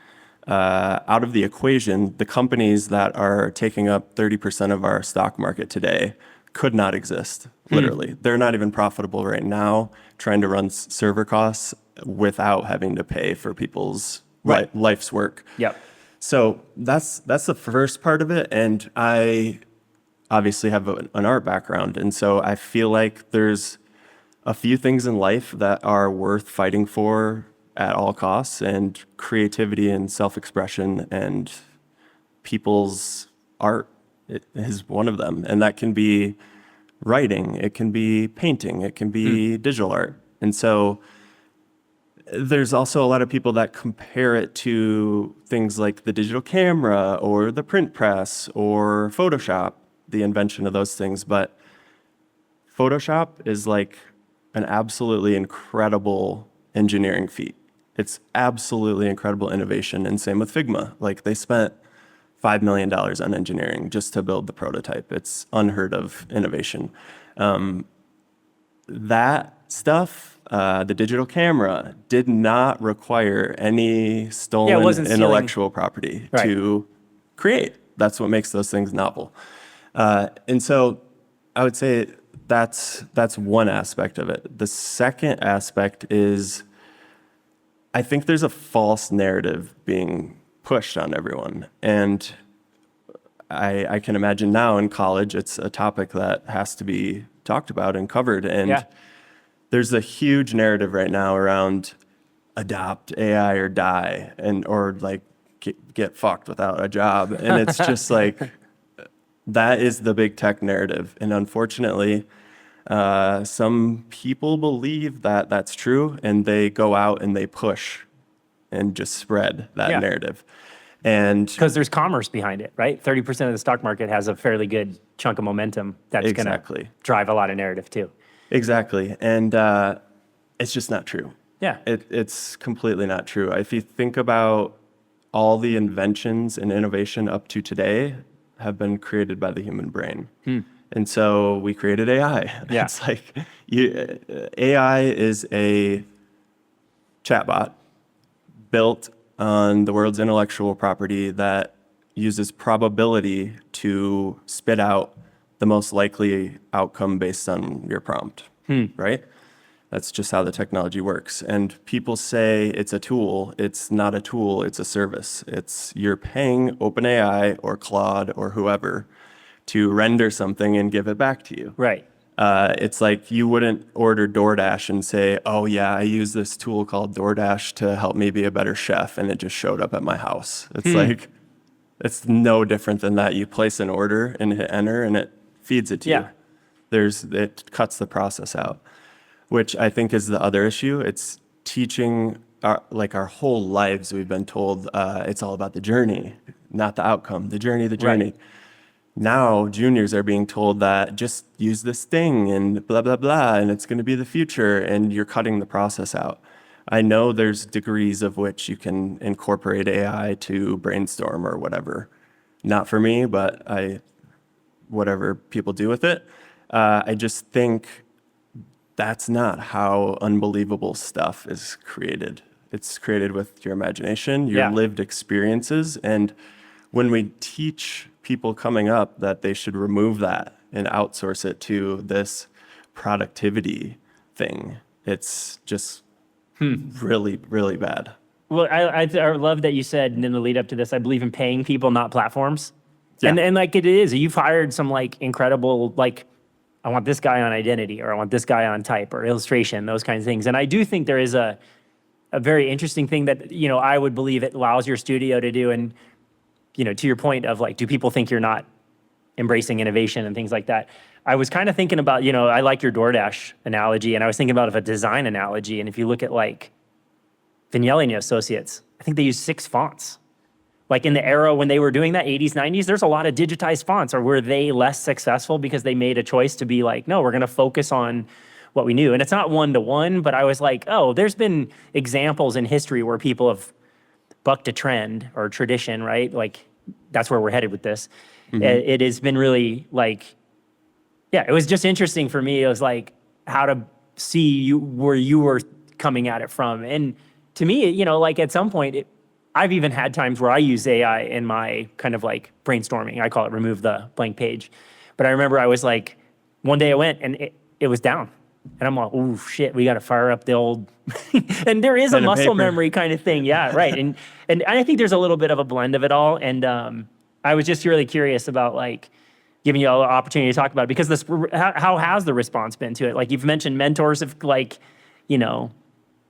out of the equation, the companies that are taking up 30% of our stock market today could not exist, literally. They're not even profitable right now, trying to run server costs without having to pay for people's life's work. Yep. So that's the first part of it. And I obviously have an art background. And so I feel like there's a few things in life that are worth fighting for at all costs, and creativity and self-expression and people's art is one of them. And that can be writing, it can be painting, it can be digital art. And so there's also a lot of people that compare it to things like the digital camera or the print press or Photoshop, the invention of those things. But Photoshop is like an absolutely incredible engineering feat. It's absolutely incredible innovation. And same with Figma. Like, they spent $5 million on engineering just to build the prototype. It's unheard of innovation. That stuff, the digital camera, did not require any stolen intellectual property to create. That's what makes those things novel. And so I would say that's one aspect of it. The second aspect is, I think there's a false narrative being pushed on everyone. And I can imagine now in college, it's a topic that has to be talked about and covered. And there's a huge narrative right now around adopt AI or die, or like get fucked without a job. And it's just like, that is the big tech narrative. And unfortunately, some people believe that that's true, and they go out and they push and just spread that narrative. And because there's commerce behind it, right? 30% of the stock market has a fairly good chunk of momentum that's going to drive a lot of narrative too. Exactly. And it's just not true. Yeah. It's completely not true. If you think about all the inventions and innovation up to today have been created by the human brain. And so we created AI. Yeah. It's like AI is a chatbot built on the world's intellectual property that uses probability to spit out the most likely outcome based on your prompt, right? That's just how the technology works. And people say it's a tool. It's not a tool, it's a service. You're paying OpenAI or Claude or whoever to render something and give it back to you. Right. It's like you wouldn't order DoorDash and say, oh yeah, I use this tool called DoorDash to help me be a better chef, and it just showed up at my house. It's like, it's no different than that. You place an order and hit enter and it feeds it to you. It cuts the process out, which I think is the other issue. It's teaching our whole lives we've been told it's all about the journey, not the outcome, the journey. Right. Now juniors are being told that just use this thing and blah, blah, blah, and it's going to be the future, and you're cutting the process out. I know there's degrees of which you can incorporate AI to brainstorm or whatever. Not for me, but whatever people do with it. I just think that's not how unbelievable stuff is created. It's created with your imagination, your lived experiences. And when we teach people coming up that they should remove that and outsource it to this productivity thing, it's just really, really bad. Well, I love that you said in the lead up to this, I believe in paying people, not platforms. Yeah. And like it is, you've hired some like incredible, like, I want this guy on identity, or I want this guy on type or illustration, those kinds of things. And I do think there is a very interesting thing that, I would believe it allows your studio to do. And, to your point of like, do people think you're not embracing innovation and things like that? I was kind of thinking about, I like your DoorDash analogy, and I was thinking about a design analogy. And if you look at like Vignelli and Associates, I think they use 6 fonts. Like in the era when they were doing that, 80s, 90s, there's a lot of digitized fonts. Or were they less successful because they made a choice to be like, no, we're going to focus on what we knew? And it's not one-to-one, but I was like, oh, there's been examples in history where people have bucked a trend or tradition, right? Like that's where we're headed with this. It has been really like, it was just interesting for me. It was like how to see where you were coming at it from. And to me, like at some point, I've even had times where I use AI in my kind of like brainstorming. I call it remove the blank page. But I remember I was like, one day I went and it was down. And I'm like, oh shit, we got to fire up the old, and there is a muscle memory kind of thing. Yeah, right. And I think there's a little bit of a blend of it all. And I was just really curious about like giving you all the opportunity to talk about it, because how has the response been to it? Like you've mentioned mentors have like,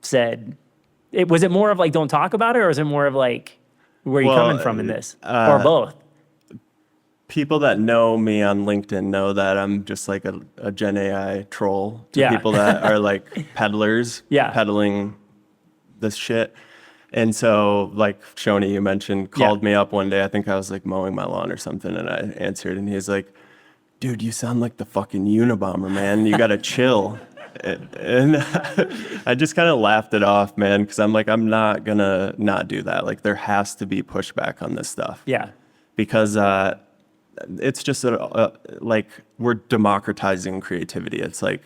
said, was it more of like, don't talk about it? Or is it more of like, where are you coming from in this? Or both? People that know me on LinkedIn know that I'm just like a Gen AI troll to people that are like peddlers peddling this shit. And so like Shoni, you mentioned, called me up one day. I think I was like mowing my lawn or something, and I answered, and he's like, dude, you sound like the fucking Unabomber, man. You got to chill. And I just kind of laughed it off, man, because I'm like, I'm not going to not do that. Like there has to be pushback on this stuff. Yeah. Because it's just like we're democratizing creativity. It's like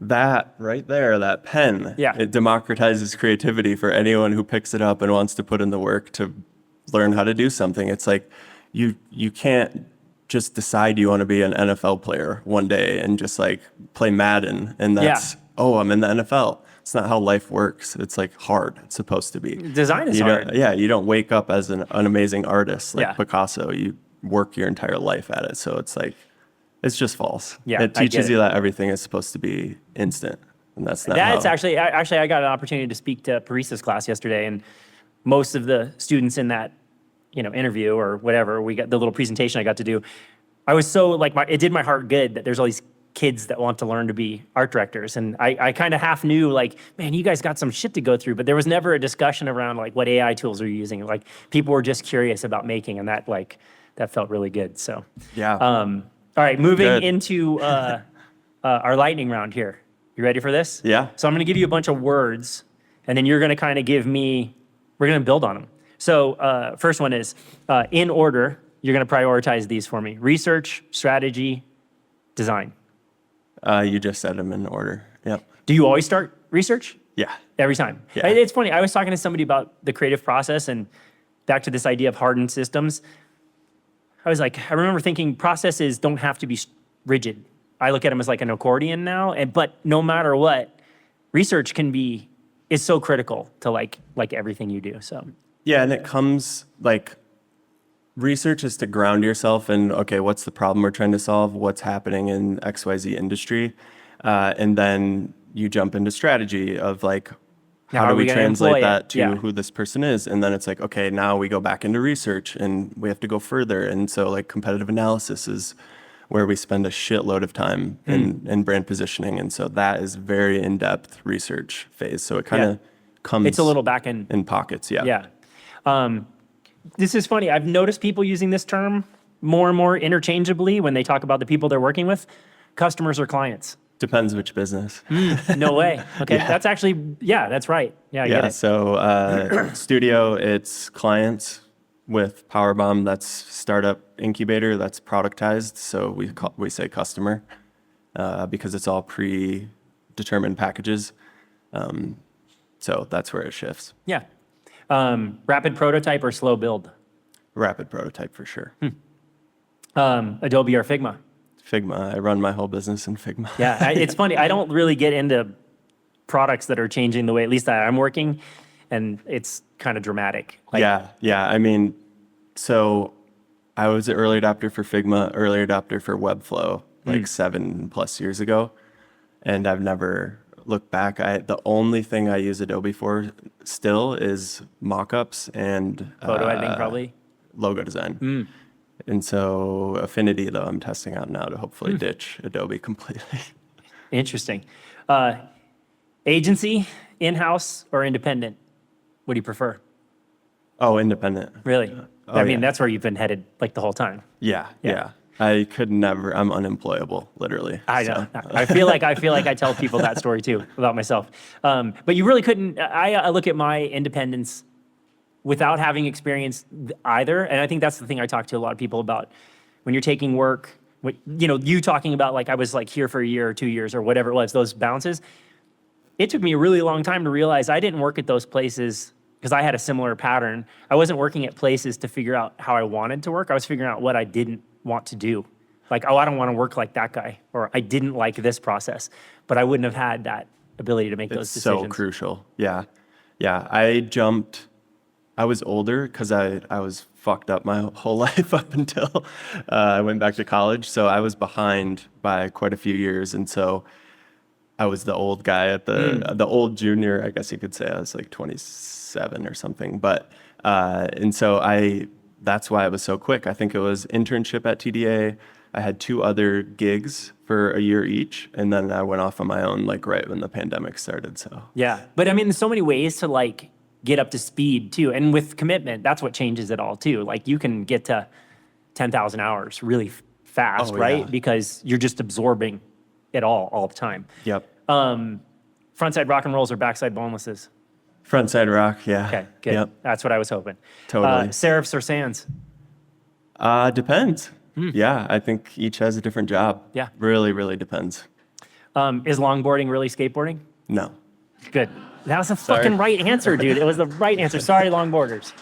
that right there, that pen, it democratizes creativity for anyone who picks it up and wants to put in the work to learn how to do something. It's like you can't just decide you want to be an NFL player one day and just like play Madden and that's, oh, I'm in the NFL. It's not how life works. It's like hard. It's supposed to be. Design is hard. You don't wake up as an amazing artist like Picasso. You work your entire life at it. So it's like, it's just false. Yeah, it teaches you that everything is supposed to be instant. And that's not That's actually, I got an opportunity to speak to Paris's class yesterday, and most of the students in that, interview or whatever, we got the little presentation I got to do. I was so like, it did my heart good that there's all these kids that want to learn to be art directors. And I kind of half knew like, man, you guys got some shit to go through, but there was never a discussion around like what AI tools are you using. Like people were just curious about making, and that felt really good. So, all right, moving into our lightning round here. You ready for this? Yeah. So I'm going to give you a bunch of words, and then you're going to kind of give me, we're going to build on them. So first one is, in order, you're going to prioritize these for me. Research, strategy, design. You just said them in order. Yep. Do you always start research? Yeah. Every time. Yeah. It's funny. I was talking to somebody about the creative process and back to this idea of hardened systems. I was like, I remember thinking processes don't have to be rigid. I look at them as like an accordion now, but no matter what, research is so critical to like everything you do. So Yeah, and it comes like research is to ground yourself in, okay, what's the problem we're trying to solve? What's happening in XYZ industry? And then you jump into strategy of like, how do we translate that to who this person is? And then it's like, okay, now we go back into research and we have to go further. And so like competitive analysis is where we spend a shitload of time in brand positioning. And so that is very in-depth research phase. So it kind of comes it's a little back in pockets. Yeah. Yeah. This is funny. I've noticed people using this term more and more interchangeably when they talk about the people they're working with, customers or clients. Depends which business. No way. Okay. Yeah. That's actually, that's right. Yeah, I get it. So studio, it's clients. With Powerbomb, that's startup incubator, that's productized. So we say customer because it's all predetermined packages. So that's where it shifts. Yeah. Rapid prototype or slow build? Rapid prototype for sure. Adobe or Figma? Figma. I run my whole business in Figma. Yeah, it's funny. I don't really get into products that are changing the way, at least I'm working, and it's kind of dramatic. Yeah. I mean, so I was an early adopter for Figma, early adopter for Webflow, like 7+ years ago, and I've never looked back. The only thing I use Adobe for still is mockups and Photo editing, probably. Logo design. And so Affinity, though, I'm testing out now to hopefully ditch Adobe completely. Interesting. Agency, in-house, or independent? What do you prefer? Oh, independent. Really? Oh, I mean, yeah. that's where you've been headed like the whole time. Yeah. I could never. I'm unemployable, literally. I know. I feel like I tell people that story too about myself. But you really couldn't. I look at my independence without having experienced either, and I think that's the thing I talk to a lot of people about when you're taking work. You talking about like I was like here for a year or 2 years or whatever it was. Those bounces. It took me a really long time to realize I didn't work at those places because I had a similar pattern. I wasn't working at places to figure out how I wanted to work. I was figuring out what I didn't want to do. Like, oh, I don't want to work like that guy, or I didn't like this process, but I wouldn't have had that ability to make those decisions. So crucial. Yeah. I was older because I was fucked up my whole life up until I went back to college. So I was behind by quite a few years. And so I was the old guy at the old junior, I guess you could say. I was like 27 or something. But, and so that's why it was so quick. I think it was internship at TDA. I had 2 other gigs for a year each. And then I went off on my own, like right when the pandemic started. So yeah, but I mean, there's so many ways to like get up to speed too. And with commitment, that's what changes it all too. Like you can get to 10,000 hours really fast, right? Yeah. Because you're just absorbing it all the time. Yep. Frontside rock and rolls or backside bonelesses? Frontside rock, yeah. Okay, good. Yep. That's what I was hoping. Totally. Serifs or sans? Depends. Yeah, I think each has a different job. Yeah. Really, really depends. Is longboarding really skateboarding? No. Good. That was the fucking right answer, dude. It was the right answer. Sorry, longboarders.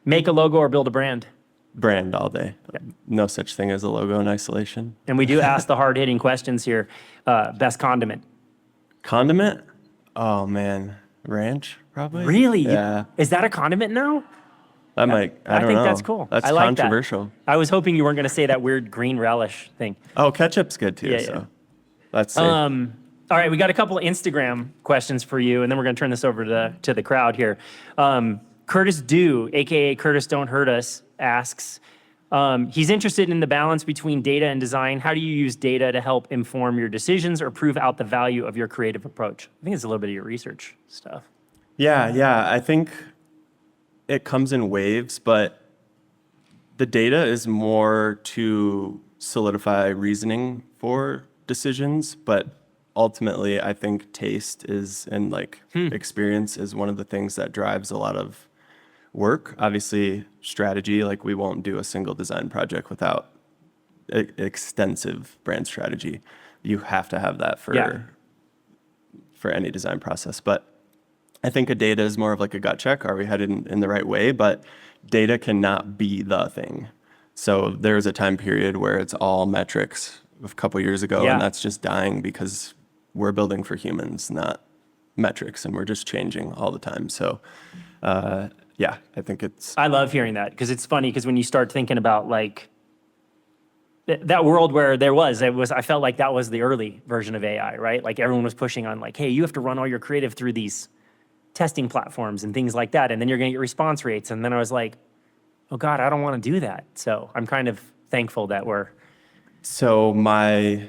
Make a logo or build a brand? Brand all day. No such thing as a logo in isolation. And we do ask the hard-hitting questions here. Best condiment? Condiment? Oh, man. Ranch, probably? Really? Yeah. Is that a condiment now? I think know. That's cool. That's I like controversial. That. I was hoping you weren't going to say that weird green relish thing. Oh, ketchup's good too, Yeah, so yeah. that's safe. All right, we got a couple of Instagram questions for you, and then we're going to turn this over to the crowd here. Curtis Dew, a.k.a. Curtis Don't Hurt Us, asks, he's interested in the balance between data and design. How do you use data to help inform your decisions or prove out the value of your creative approach? I think it's a little bit of your research stuff. Yeah. I think it comes in waves, but the data is more to solidify reasoning for decisions, but ultimately I think taste is and like experience is one of the things that drives a lot of work. Obviously, strategy, like we won't do a single design project without extensive brand strategy. You have to have that for any design process. But I think a data is more of like a gut check. Are we headed in the right way? But data cannot be the thing. So there was a time period where it's all metrics a couple years ago, Yeah. and that's just dying because we're building for humans, not metrics, and we're just changing all the time. So yeah, I think it's... I love hearing that because it's funny because when you start thinking about like that world where I felt like that was the early version of AI, right? Like everyone was pushing on like, hey, you have to run all your creative through these testing platforms and things like that, and then you're going to get response rates. And then I was like, oh God, I don't want to do that. So I'm kind of thankful that we're... So my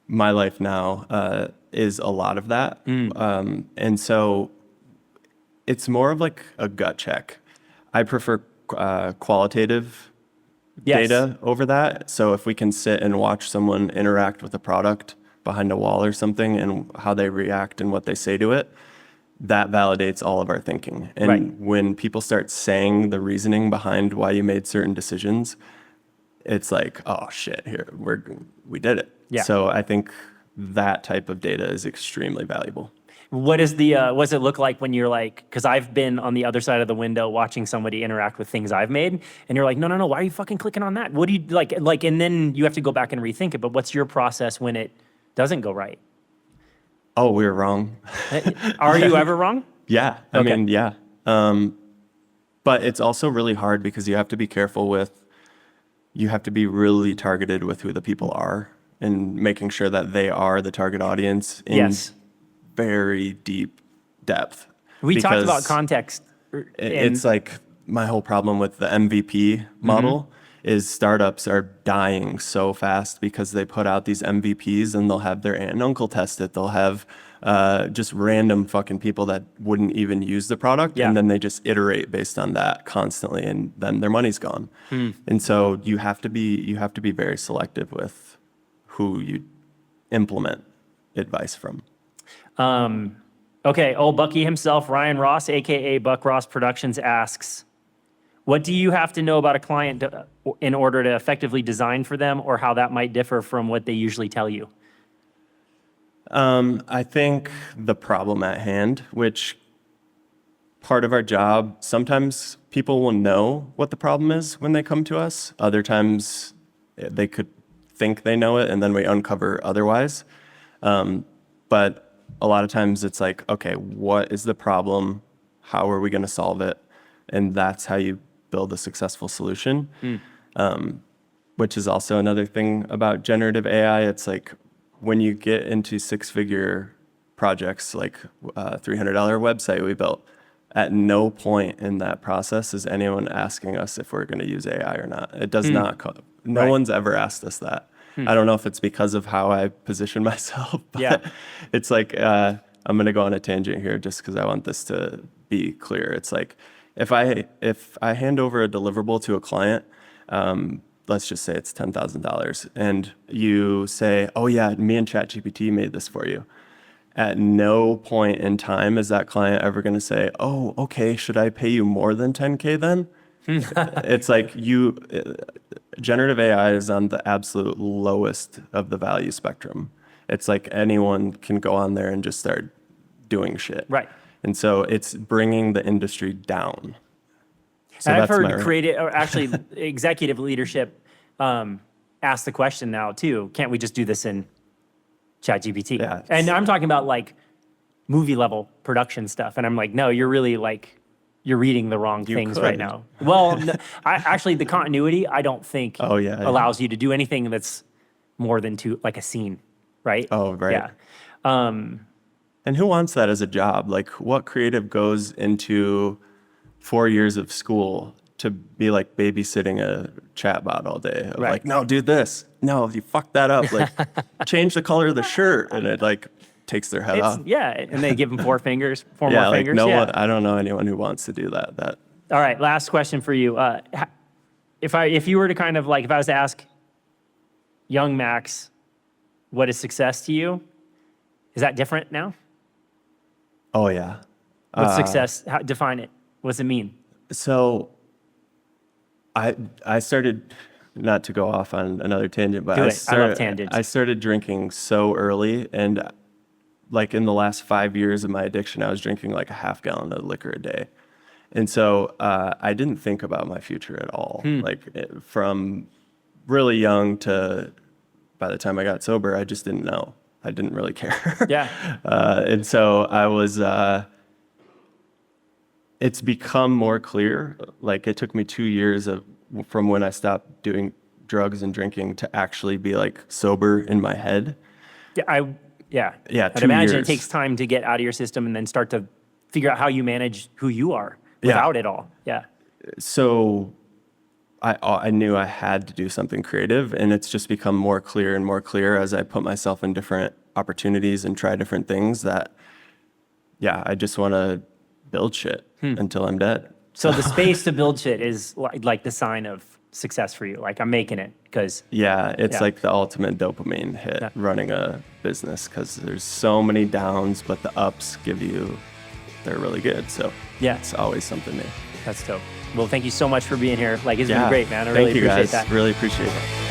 life now is a lot of that. And so it's more of like a gut check. I prefer qualitative Yes. data over that. So if we can sit and watch someone interact with a product behind a wall or something and how they react and what they say to it, that validates all of our thinking. And Right. when people start saying the reasoning behind why you made certain decisions, it's like, oh shit, here we did it. Yeah. So I think that type of data is extremely valuable. What is the, what does it look like when you're like, because I've been on the other side of the window watching somebody interact with things I've made, and you're like, no, why are you fucking clicking on that? What do you like, and then you have to go back and rethink it, but what's your process when it doesn't go right? Oh, we were wrong. Are you ever wrong? Yeah. I Okay. mean, yeah. But it's also really hard because you have to be careful you have to be really targeted with who the people are and making sure that they are the target audience in Yes. very deep depth. We talked about Because context. It's like my whole problem with the MVP model is startups are dying so fast because they put out these MVPs and they'll have their aunt and uncle test it. They'll have just random fucking people that wouldn't even use the product. Yeah. And then they just iterate based on that constantly, and then their money's gone. And so you have to be very selective with who you implement advice from. Okay, old Bucky himself, Ryan Ross, AKA Buck Ross Productions, asks, what do you have to know about a client in order to effectively design for them, or how that might differ from what they usually tell you? I think the problem at hand, which part of our job, sometimes people will know what the problem is when they come to us. Other times they could think they know it and then we uncover otherwise. But a lot of times it's like, okay, what is the problem? How are we going to solve it? And that's how you build a successful solution. Which is also another thing about generative AI. It's like when you get into six-figure projects, like a $300 website we built, at no point in that process is anyone asking us if we're going to use AI or not. It does not. No Right. one's ever asked us that. I don't know if it's because of how I position myself, but Yeah. it's like, I'm going to go on a tangent here just because I want this to be clear. It's like, if I hand over a deliverable to a client, let's just say it's $10,000, and you say, oh yeah, me and ChatGPT made this for you. At no point in time is that client ever going to say, oh, okay, should I pay you more than 10K then? It's like generative AI is on the absolute lowest of the value spectrum. It's like anyone can go on there and just start doing shit. Right. And so it's bringing the industry down. So And I've that's heard actually executive leadership ask the question now too, can't we just do this in ChatGPT? Yeah. And I'm talking about like movie level production stuff. And I'm like, no, you're really like, you're reading the wrong things right could. now. Well, actually the continuity, I don't think Oh, yeah, yeah. allows you to do anything that's more than like a scene, right? Oh, right. Yeah. And who wants that as a job? Like, what creative goes into 4 years of school to be like babysitting a chatbot all day? Of Right. Like, no, do this. No, you fucked that up. Like, change the color of the shirt, and it like takes their head off. Yeah, and they give them four fingers, four Yeah, more like fingers. no yeah. one. I don't know anyone who wants to do that. All right, last question for you. If you were to kind of like, if I was to ask young Max what is success to you? Is that different now? Oh yeah. What's success? Define it. What's it mean? So I started, not to go off on another tangent, but Do it. I love tangents. I started drinking so early, and like in the last 5 years of my addiction, I was drinking like a half gallon of liquor a day. And so I didn't think about my future at all. From really young to by the time I got sober, I just didn't know. I didn't really care. Yeah. And so I was, it's become more clear. Like it took me 2 years from when I stopped doing drugs and drinking to actually be like sober in my head. Yeah. Yeah, I'd 2 imagine years. it takes time to get out of your system and then start to figure out how you manage who you are without it all. Yeah. So I knew I had to do something creative, and it's just become more clear and more clear as I put myself in different opportunities and try different things that, yeah, I just want to build shit until I'm dead. So the space to build shit is like the sign of success for you. Like I'm making it because Yeah, it's Yeah. like the ultimate dopamine hit running a business, because there's so many downs, but the ups they're really good. So Yeah. it's always something new. that's dope. Well, thank you so much for being here. Like it's Yeah, been great, man. I thank really you appreciate guys. that. Really appreciate it.